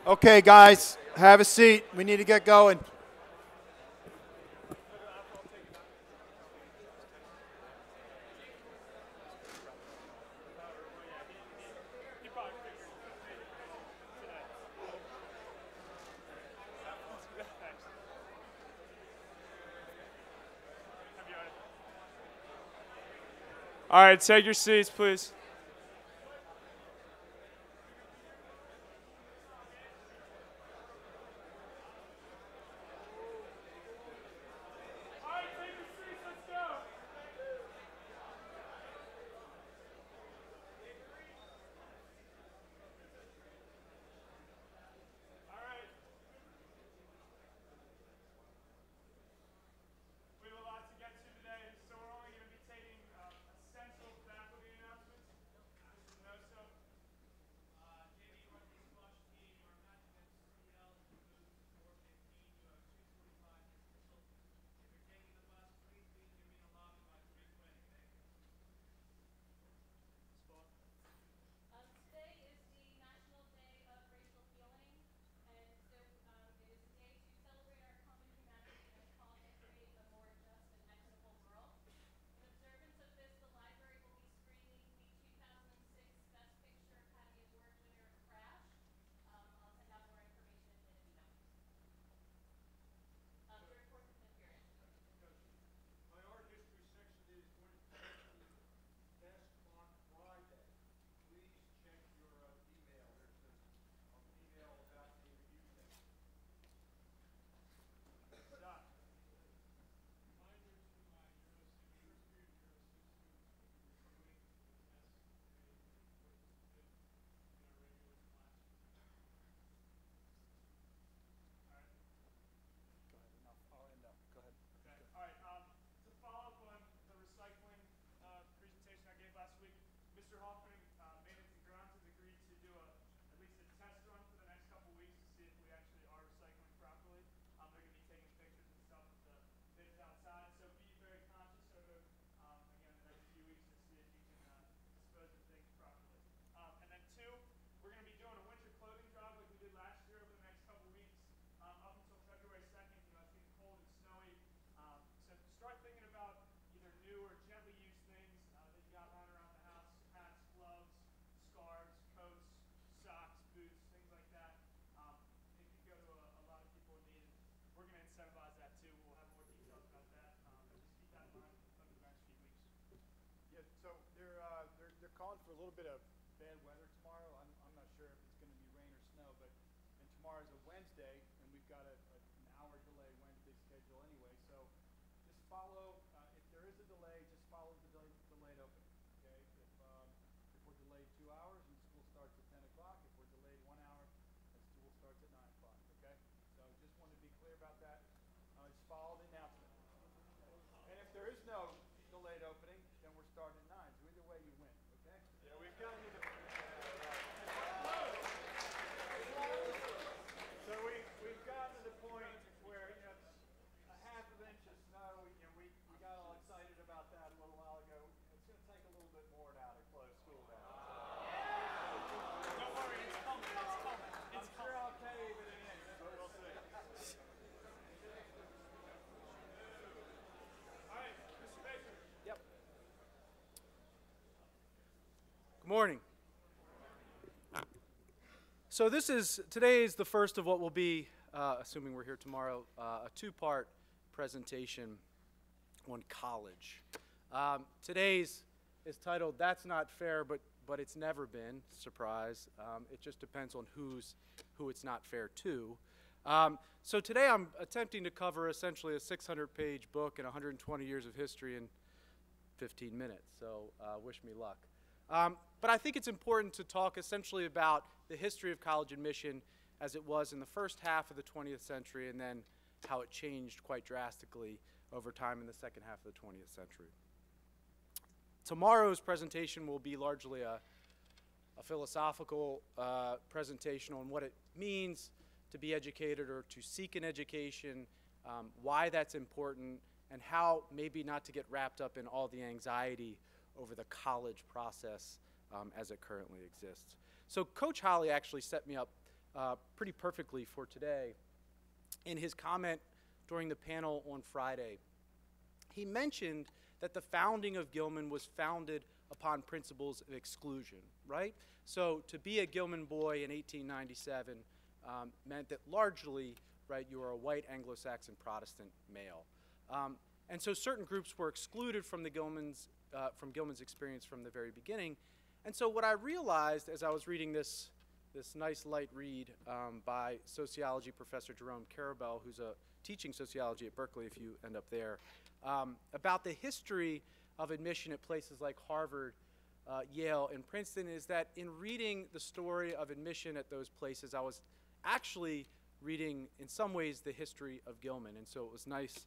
Okay, guys, have a seat. We need to get going. All right, take your seats, please. We have a lot to get to today, so we're only going to be taking essential faculty announcements. Mr. Noso. JV runs the squash team. You are matching against CL as you move to 4:15. You have 2:45 dismissal. If you're taking the bus, please be in the arena lobby by 3:20. Thank you. Spot. Today is the National Day of Racial Healing, and so it is a day to celebrate our common humanity and call to create a more just and equitable world. In observance of this, the library will be screening the 2006 Best Picture Academy Award winner, Crash. I'll send out more information in an email. Third, fourth, and fifth period. My art history section is going to be test on Friday. Please check your email. There's an email about the review thing. Stop. Reminder to my first period Euro 6 students will be reviewing the test made for the fourth and fifth in our regular class. All right. Go ahead, enough. I'll end up. Go ahead. Okay. All right. To follow up on the recycling presentation I gave last week, Mr. Hoffman, Maintenance and Grounds, has agreed to do at least a test run for the next couple weeks to see if we actually are recycling properly. They're going to be taking pictures and stuff of the bins outside, so be very conscious over, again, the next few weeks to see if you can dispose of things properly. And then two, we're going to be doing a winter clothing drive like we did last year over the next couple weeks. Up until February 2nd, it's getting cold and snowy. So start thinking about either new or gently used things that you got lying around the house: hats, gloves, scarves, coats, socks, boots, things like that. It could go to a lot of people in need. We're going to incentivize that too. We'll have more details about that, but just keep that in mind over the next few weeks. Yeah, so they're calling for a little bit of bad weather tomorrow. I'm not sure if it's going to be rain or snow, and tomorrow's a Wednesday, and we've got an hour delay Wednesday schedule anyway. So just follow. If there is a delay, just follow the delayed opening. Okay. If we're delayed 2 hours and school starts at 10 o'clock, if we're delayed 1 hour, and school starts at 9 o'clock. Okay. So just wanted to be clear about that. Just follow the announcement. And if there is no delayed opening, then we're starting at 9. So either way, you win. Okay. Yeah, we've got to So we've gotten to the point where a half of inch of snow. We got all excited about that a little while ago. It's going to take a little bit more now to close school down. Don't worry, it's coming. It's coming. I'm sure I'll cave in an inch, but we'll see. All right, Mr. Baker. Yep. Good morning. So today is the first of what will be, assuming we're here tomorrow, a two-part presentation on college. Today's is titled "That's Not Fair, but It's Never Been." Surprise. It just depends on who it's not fair to. So today I'm attempting to cover essentially a 600-page book and 120 years of history in 15 minutes. So wish me luck. But I think it's important to talk essentially about the history of college admission as it was in the first half of the 20th century and then how it changed quite drastically over time in the second half of the 20th century. Tomorrow's presentation will be largely a philosophical presentation on what it means to be educated or to seek an education, why that's important, and how maybe not to get wrapped up in all the anxiety over the college process as it currently exists. So Coach Holly actually set me up pretty perfectly for today in his comment during the panel on Friday. He mentioned that the founding of Gilman was founded upon principles of exclusion, right? So to be a Gilman boy in 1897 meant that largely, right, you were a white Anglo-Saxon Protestant male. And so certain groups were excluded from Gilman's experience from the very beginning. And so what I realized as I was reading this nice light read by sociology professor Jerome Karabel, who's teaching sociology at Berkeley if you end up there, about the history of admission at places like Harvard, Yale, and Princeton, is that in reading the story of admission at those places, I was actually reading, in some ways, the history of Gilman. And so it was nice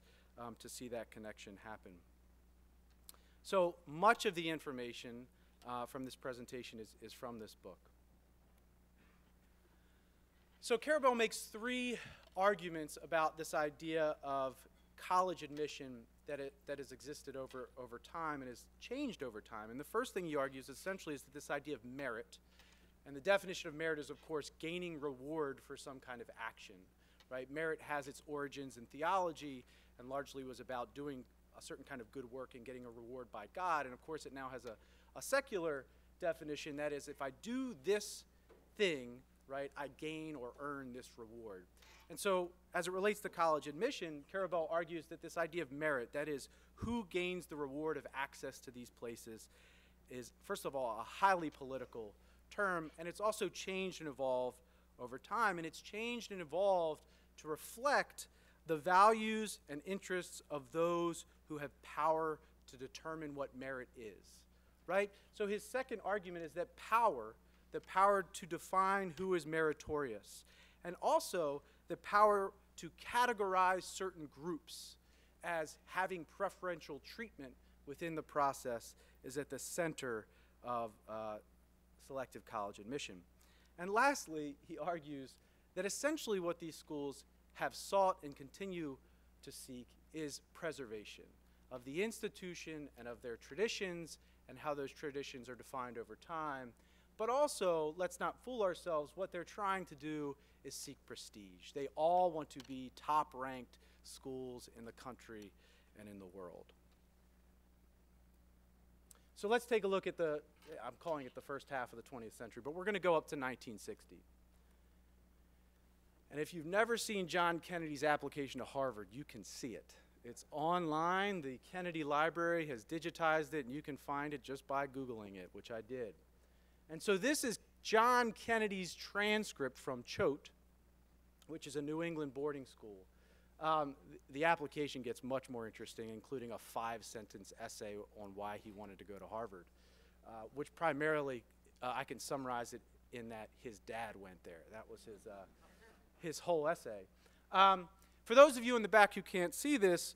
to see that connection happen. So much of the information from this presentation is from this book. So Karabel makes three arguments about this idea of college admission that has existed over time and has changed over time. And the first thing he argues essentially is that this idea of merit, and the definition of merit is, of course, gaining reward for some kind of action, right? Merit has its origins in theology and largely was about doing a certain kind of good work and getting a reward by God. And of course, it now has a secular definition, that is, if I do this thing, right, I gain or earn this reward. And so, as it relates to college admission, Karabel argues that this idea of merit, that is, who gains the reward of access to these places, is, first of all, a highly political term, and it's also changed and evolved over time, and it's changed and evolved to reflect the values and interests of those who have power to determine what merit is, right? So his second argument is that the power to define who is meritorious, and also the power to categorize certain groups as having preferential treatment within the process, is at the center of selective college admission. And lastly, he argues that essentially what these schools have sought and continue to seek is preservation of the institution and of their traditions and how those traditions are defined over time. But also, let's not fool ourselves, what they're trying to do is seek prestige. They all want to be top-ranked schools in the country and in the world. So let's take a look at I'm calling it the first half of the 20th century, but we're going to go up to 1960. And if you've never seen John Kennedy's application to Harvard, you can see it. It's online. The Kennedy Library has digitized it, and you can find it just by Googling it, which I did. And so this is John Kennedy's transcript from Choate, which is a New England boarding school. The application gets much more interesting, including a 5-sentence essay on why he wanted to go to Harvard, which primarily, I can summarize it in that his dad went there. That was his whole essay. For those of you in the back who can't see this,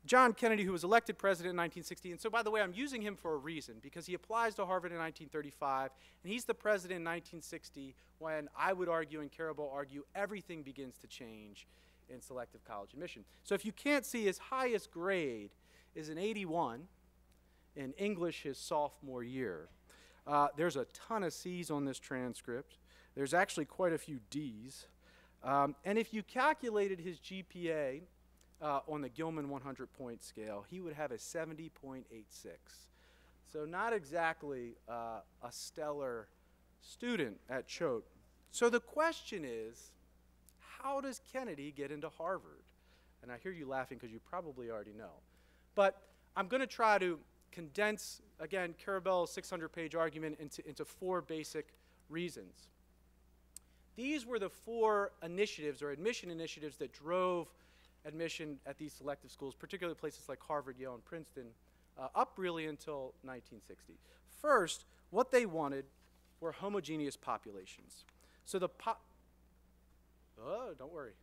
John Kennedy, who was elected president in 1960, and so by the way, I'm using him for a reason, because he applies to Harvard in 1935, and he's the president in 1960 when I would argue, and Karabel argue, everything begins to change in selective college admission. So if you can't see, his highest grade is an 81 in English his sophomore year. There's a ton of C's on this transcript. There's actually quite a few D's. And if you calculated his GPA on the Gilman 100-point scale, he would have a 70.86. So not exactly a stellar student at Choate. So the question is, how does Kennedy get into Harvard? And I hear you laughing because you probably already know. But I'm going to try to condense, again, Karabel's 600-page argument into 4 basic reasons. These were the 4 initiatives or admission initiatives that drove admission at these selective schools, particularly places like Harvard, Yale, and Princeton, up really until 1960. First, what they wanted were homogeneous populations. So don't worry.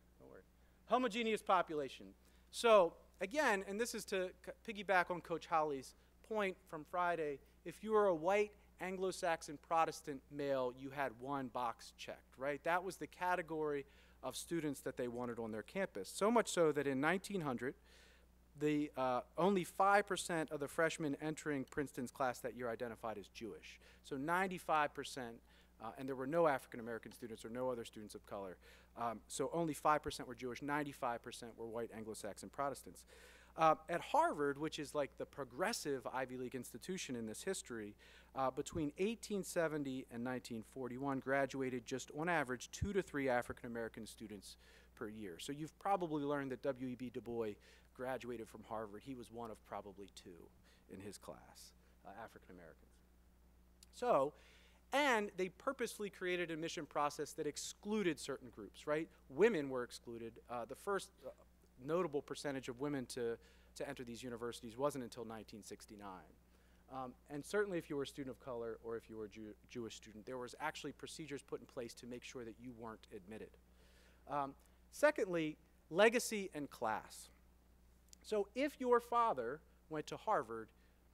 Homogeneous population. So again, and this is to piggyback on Coach Holly's point from Friday, if you were a white Anglo-Saxon Protestant male, you had one box checked, right? That was the category of students that they wanted on their campus. So much so that in 1900, only 5% of the freshmen entering Princeton's class that year identified as Jewish. So 95% And there were no African-American students or no other students of color. So only 5% were Jewish, 95% were white Anglo-Saxon Protestants. At Harvard, which is like the progressive Ivy League institution in this history, between 1870 and 1941 graduated just on average 2 to 3 African-American students per year. So you've probably learned that W.E.B. Du Bois graduated from Harvard. He was one of probably 2 in his class, African-Americans. So, and they purposefully created an admission process that excluded certain groups, right? Women were excluded. The first notable percentage of women to enter these universities wasn't until 1969. And certainly if you were a student of color or if you were a Jewish student, there was actually procedures put in place to make sure that you weren't admitted. Secondly, legacy and class. So if your father went to Harvard,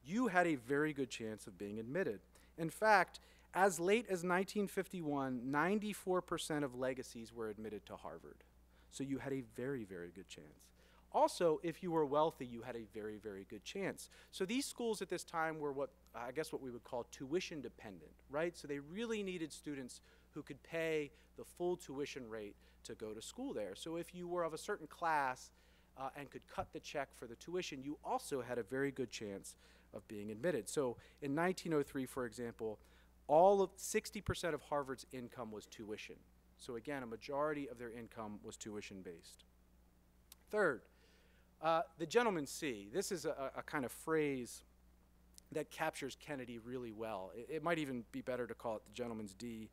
you had a very good chance of being admitted. In fact, as late as 1951, 94% of legacies were admitted to Harvard. So you had a very, very good chance. Also, if you were wealthy, you had a very, very good chance. So these schools at this time were what we would call tuition dependent, right? So they really needed students who could pay the full tuition rate to go to school there. So if you were of a certain class and could cut the check for the tuition, you also had a very good chance of being admitted. So in 1903, for example, 60% of Harvard's income was tuition. So again, a majority of their income was tuition-based. Third, the gentleman's C. This is a kind of phrase that captures Kennedy really well. It might even be better to call it the gentleman's D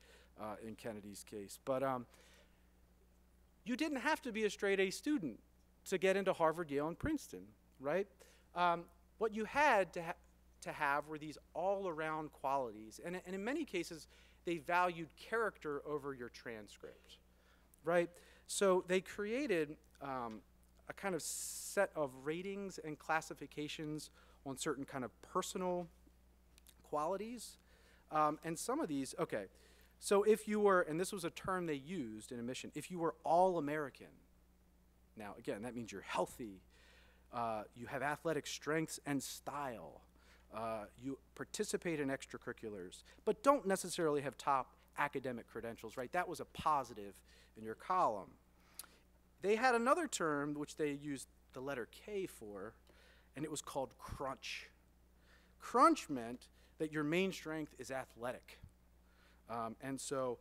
in Kennedy's case. But you didn't have to be a straight-A student to get into Harvard, Yale, and Princeton, right? What you had to have were these all-around qualities. And in many cases, they valued character over your transcript, right? So they created a kind of set of ratings and classifications on certain kind of personal qualities. And some of these, okay, so if you were, and this was a term they used in admission, if you were all-American, now again, that means you're healthy, you have athletic strengths and style, you participate in extracurriculars, but don't necessarily have top academic credentials, right? That was a positive in your column. They had another term which they used the letter K for, and it was called crunch. Crunch meant that your main strength is athletic. And so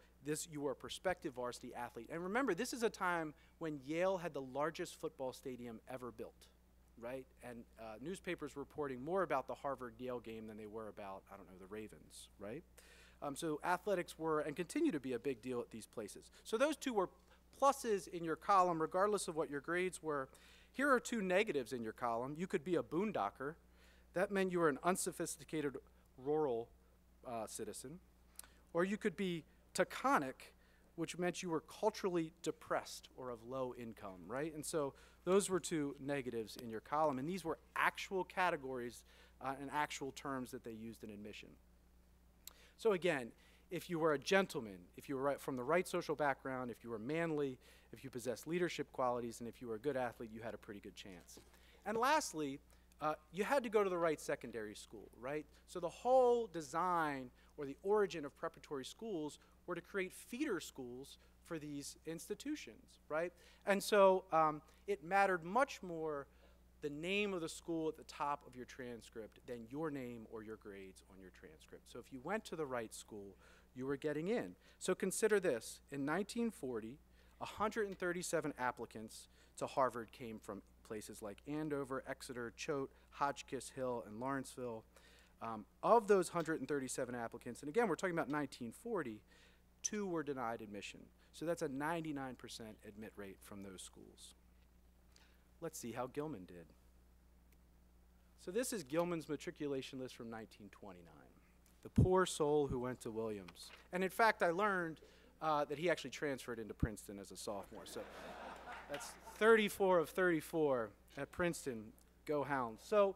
you were a prospective varsity athlete. And remember, this is a time when Yale had the largest football stadium ever built, right? And newspapers were reporting more about the Harvard-Yale game than they were about, I don't know, the Ravens, right? So athletics were and continue to be a big deal at these places. So those two were pluses in your column, regardless of what your grades were. Here are two negatives in your column. You could be a boondocker. That meant you were an unsophisticated rural citizen. Or you could be taconic, which meant you were culturally depressed or of low income, right? And so those were two negatives in your column. And these were actual categories and actual terms that they used in admission. So again, if you were a gentleman, if you were from the right social background, if you were manly, if you possessed leadership qualities, and if you were a good athlete, you had a pretty good chance. And lastly, you had to go to the right secondary school, right? So the whole design or the origin of preparatory schools were to create feeder schools for these institutions, right? And so it mattered much more the name of the school at the top of your transcript than your name or your grades on your transcript. So if you went to the right school, you were getting in. So consider this. In 1940, 137 applicants to Harvard came from places like Andover, Exeter, Choate, Hotchkiss Hill, and Lawrenceville. Of those 137 applicants, and again, we're talking about 1940, 2 were denied admission. So that's a 99% admit rate from those schools. Let's see how Gilman did. So this is Gilman's matriculation list from 1929. The poor soul who went to Williams. And in fact, I learned that he actually transferred into Princeton as a sophomore. So that's 34 of 34 at Princeton. Go Hounds. So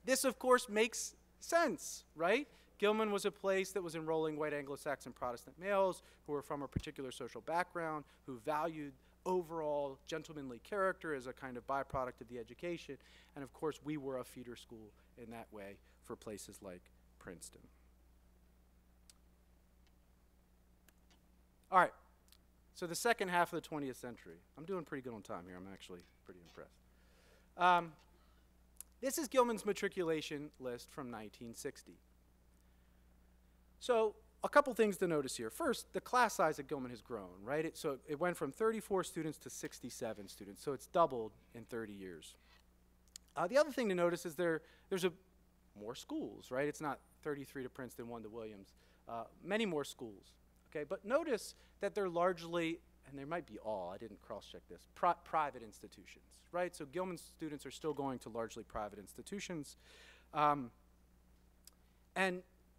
this, of course, makes sense, right? Gilman was a place that was enrolling white Anglo-Saxon Protestant males who were from a particular social background, who valued overall gentlemanly character as a kind of byproduct of the education. And of course, we were a feeder school in that way for places like Princeton. All right, so the second half of the 20th century. I'm doing pretty good on time here. I'm actually pretty impressed. This is Gilman's matriculation list from 1960. So a couple things to notice here. First, the class size at Gilman has grown, right? So it went from 34 students to 67 students, so it's doubled in 30 years. The other thing to notice is there's more schools, right? It's not 33 to Princeton, 1 to Williams. Many more schools, okay? But notice that they're largely, and there might be all, I didn't cross-check this, private institutions, right? So Gilman students are still going to largely private institutions. And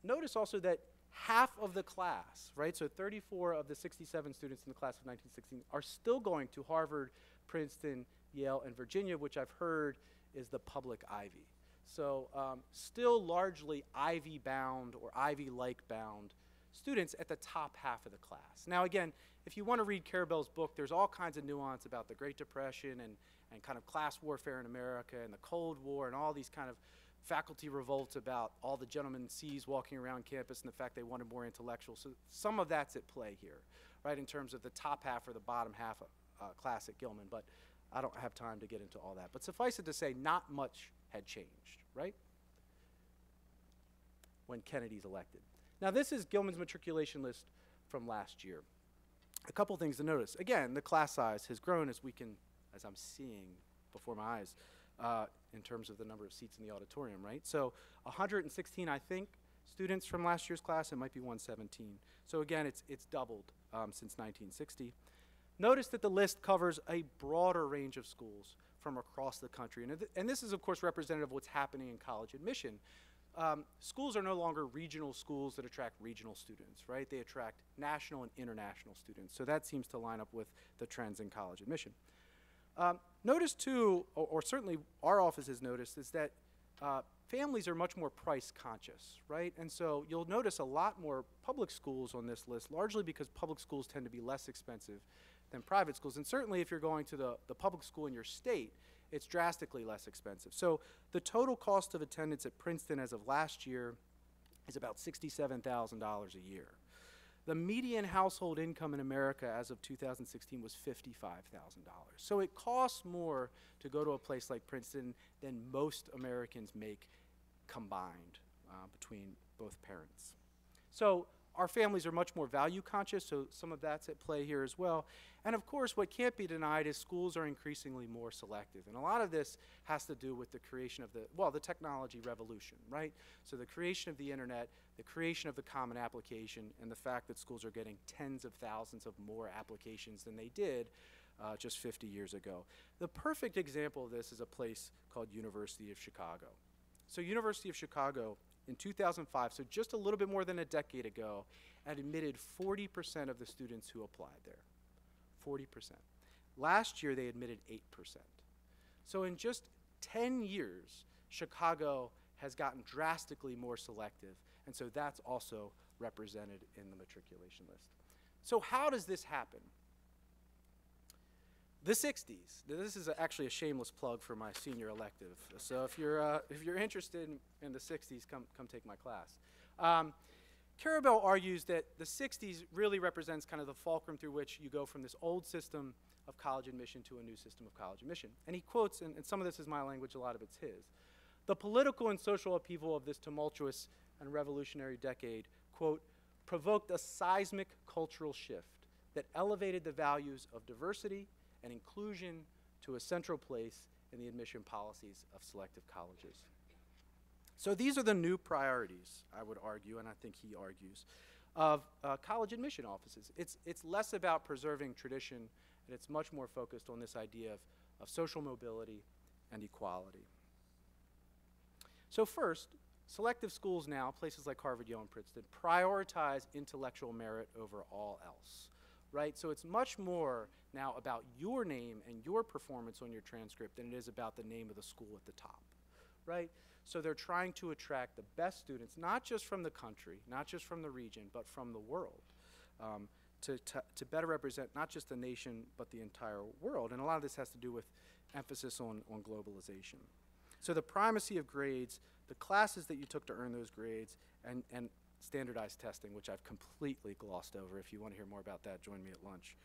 notice also that half of the class, right, so 34 of the 67 students in the class of 1916 are still going to Harvard, Princeton, Yale, and Virginia, which I've heard is the public Ivy. So still largely Ivy-bound or Ivy-like bound students at the top half of the class. Now again, if you want to read Carabelle's book, there's all kinds of nuance about the Great Depression and kind of class warfare in America and the Cold War and all these kind of faculty revolts about all the gentlemen C's walking around campus and the fact they wanted more intellectuals. So some of that's at play here, right, in terms of the top half or the bottom half of class at Gilman, but I don't have time to get into all that. But suffice it to say, not much had changed, right, when Kennedy's elected. Now this is Gilman's matriculation list from last year. A couple things to notice. Again, the class size has grown as I'm seeing before my eyes, in terms of the number of seats in the auditorium, right? So 116, I think, students from last year's class. It might be 117. So again, it's doubled since 1960. Notice that the list covers a broader range of schools from across the country. And this is, of course, representative of what's happening in college admission. Schools are no longer regional schools that attract regional students, right? They attract national and international students. So that seems to line up with the trends in college admission. Notice too, or certainly our office has noticed, is that families are much more price conscious, right? And so you'll notice a lot more public schools on this list, largely because public schools tend to be less expensive than private schools. And certainly if you're going to the public school in your state, it's drastically less expensive. So the total cost of attendance at Princeton as of last year is about $67,000 a year. The median household income in America as of 2016 was $55,000. So it costs more to go to a place like Princeton than most Americans make combined between both parents. So our families are much more value conscious, so some of that's at play here as well. And of course, what can't be denied is schools are increasingly more selective. And a lot of this has to do with the creation of the technology revolution, right? So the creation of the internet, the creation of the Common Application, and the fact that schools are getting tens of thousands of more applications than they did just 50 years ago. The perfect example of this is a place called University of Chicago. So University of Chicago in 2005, so just a little bit more than a decade ago, had admitted 40% of the students who applied there. 40%. Last year, they admitted 8%. So in just 10 years, Chicago has gotten drastically more selective, and so that's also represented in the matriculation list. So how does this happen? The 60s. This is actually a shameless plug for my senior elective. So if you're interested in the 60s, come take my class. Carabelle argues that the 60s really represents kind of the fulcrum through which you go from this old system of college admission to a new system of college admission. And he quotes, and some of this is my language, a lot of it's his, "The political and social upheaval of this tumultuous and revolutionary decade, quote, provoked a seismic cultural shift that elevated the values of diversity and inclusion to a central place in the admission policies of selective colleges." So these are the new priorities, I would argue, and I think he argues, of college admission offices. It's less about preserving tradition, and it's much more focused on this idea of social mobility and equality. So first, selective schools now, places like Harvard, Yale, and Princeton, prioritize intellectual merit over all else. Right? So it's much more now about your name and your performance on your transcript than it is about the name of the school at the top, right? So they're trying to attract the best students, not just from the country, not just from the region, but from the world, to better represent not just the nation, but the entire world. And a lot of this has to do with emphasis on globalization. So the primacy of grades, the classes that you took to earn those grades, and standardized testing, which I've completely glossed over. If you want to hear more about that, join me at lunch.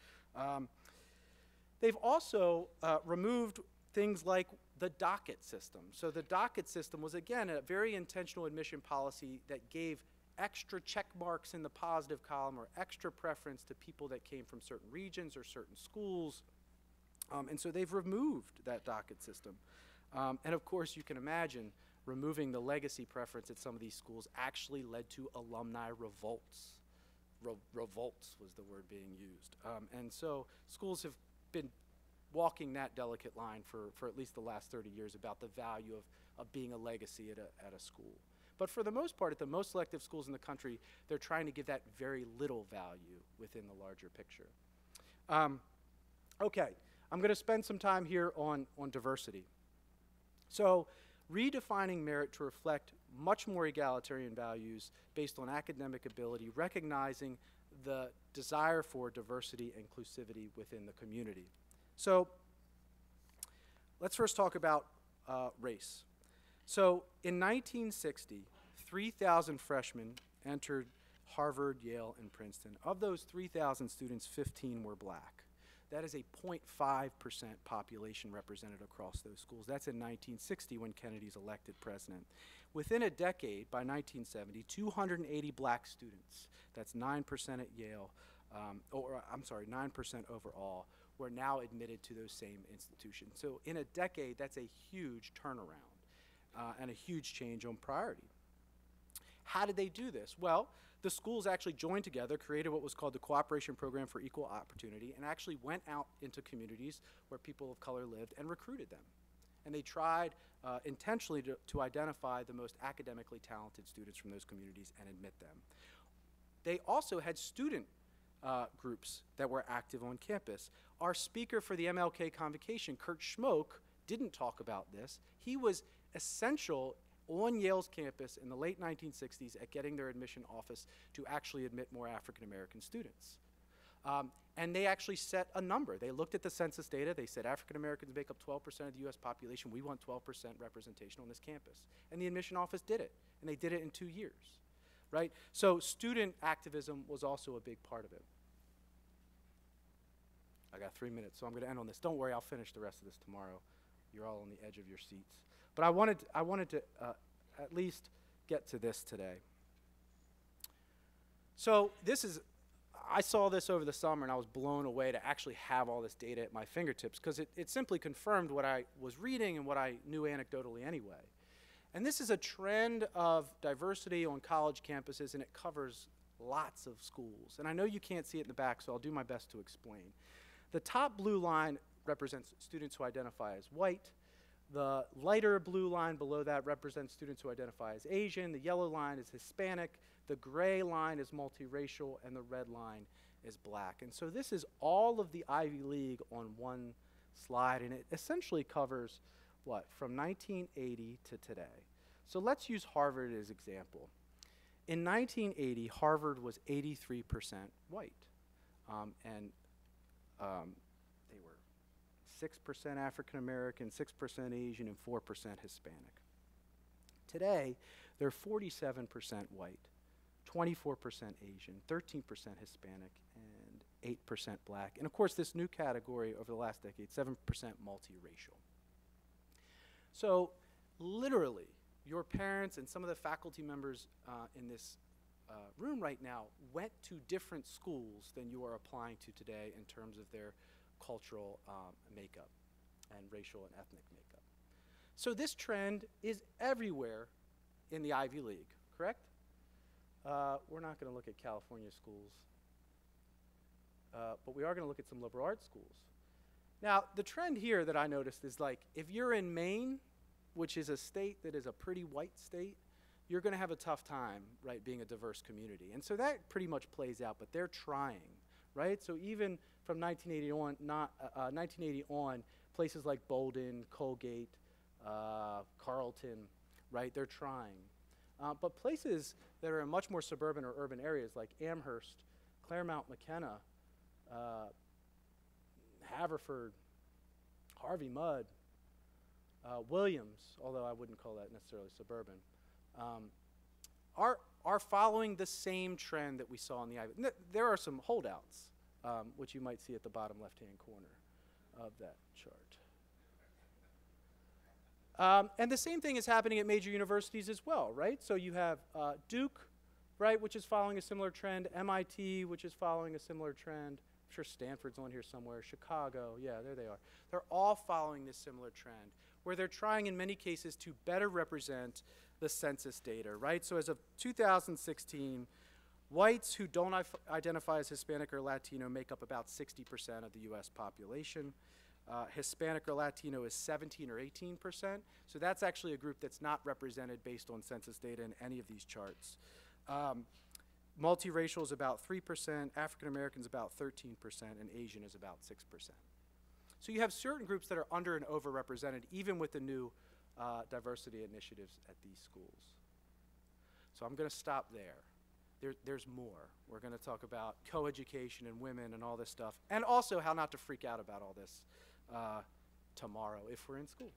They've also removed things like the docket system. So the docket system was, again, a very intentional admission policy that gave extra check marks in the positive column or extra preference to people that came from certain regions or certain schools. And so they've removed that docket system. And of course, you can imagine removing the legacy preference at some of these schools actually led to alumni revolts. Revolts was the word being used. And so schools have been walking that delicate line for at least the last 30 years about the value of being a legacy at a school. But for the most part, at the most selective schools in the country, they're trying to give that very little value within the larger picture. Okay, I'm going to spend some time here on diversity. So redefining merit to reflect much more egalitarian values based on academic ability, recognizing the desire for diversity and inclusivity within the community. So let's first talk about race. So in 1960, 3,000 freshmen entered Harvard, Yale, and Princeton. Of those 3,000 students, 15 were black. That is a 0.5% population represented across those schools. That's in 1960 when Kennedy's elected president. Within a decade, by 1970, 280 black students, that's 9% at Yale, 9% overall, were now admitted to those same institutions. So in a decade, that's a huge turnaround and a huge change on priority. How did they do this? Well, the schools actually joined together, created what was called the Cooperation Program for Equal Opportunity, and actually went out into communities where people of color lived and recruited them. And they tried intentionally to identify the most academically talented students from those communities and admit them. They also had student groups that were active on campus. Our speaker for the MLK convocation, Kurt Schmoke, didn't talk about this. He was essential on Yale's campus in the late 1960s at getting their admission office to actually admit more African American students. And they actually set a number. They looked at the census data. They said African Americans make up 12% of the US population. We want 12% representation on this campus. And the admission office did it. And they did it in 2 years, right? So student activism was also a big part of it. I got 3 minutes, so I'm going to end on this. Don't worry, I'll finish the rest of this tomorrow. You're all on the edge of your seats. But I wanted to at least get to this today. So I saw this over the summer and I was blown away to actually have all this data at my fingertips because it simply confirmed what I was reading and what I knew anecdotally anyway. And this is a trend of diversity on college campuses, and it covers lots of schools. And I know you can't see it in the back, so I'll do my best to explain. The top blue line represents students who identify as white. The lighter blue line below that represents students who identify as Asian. The yellow line is Hispanic. The gray line is multiracial, and the red line is black. And so this is all of the Ivy League on one slide, and it essentially covers, what, from 1980 to today. So let's use Harvard as an example. In 1980, Harvard was 83% white, and they were 6% African American, 6% Asian, and 4% Hispanic. Today, they're 47% white, 24% Asian, 13% Hispanic, and 8% black. And of course, this new category over the last decade, 7% multiracial. So literally, your parents and some of the faculty members in this room right now went to different schools than you are applying to today in terms of their cultural makeup and racial and ethnic makeup. So this trend is everywhere in the Ivy League, correct? We're not going to look at California schools, but we are going to look at some liberal arts schools. Now, the trend here that I noticed is like, if you're in Maine, which is a state that is a pretty white state, you're going to have a tough time, right, being a diverse community. And so that pretty much plays out, but they're trying, right? So even from 1980 on, places like Bolden, Colgate, Carleton, right, they're trying. But places that are in much more suburban or urban areas like Amherst, Claremont McKenna, Haverford, Harvey Mudd, Williams, although I wouldn't call that necessarily suburban, are following the same trend that we saw in the Ivy. There are some holdouts, which you might see at the bottom left-hand corner of that chart. And the same thing is happening at major universities as well, right? So you have Duke, right, which is following a similar trend, MIT, which is following a similar trend. I'm sure Stanford's on here somewhere, Chicago, yeah, there they are. They're all following this similar trend, where they're trying in many cases to better represent the census data, right? So as of 2016, whites who don't identify as Hispanic or Latino make up about 60% of the US population. Hispanic or Latino is 17 or 18%. So that's actually a group that's not represented based on census data in any of these charts. Multiracial is about 3%, African Americans about 13%, and Asian is about 6%. So you have certain groups that are under and overrepresented, even with the new diversity initiatives at these schools. So I'm going to stop there. There's more. We're going to talk about coeducation and women and all this stuff, and also how not to freak out about all this tomorrow if we're in school.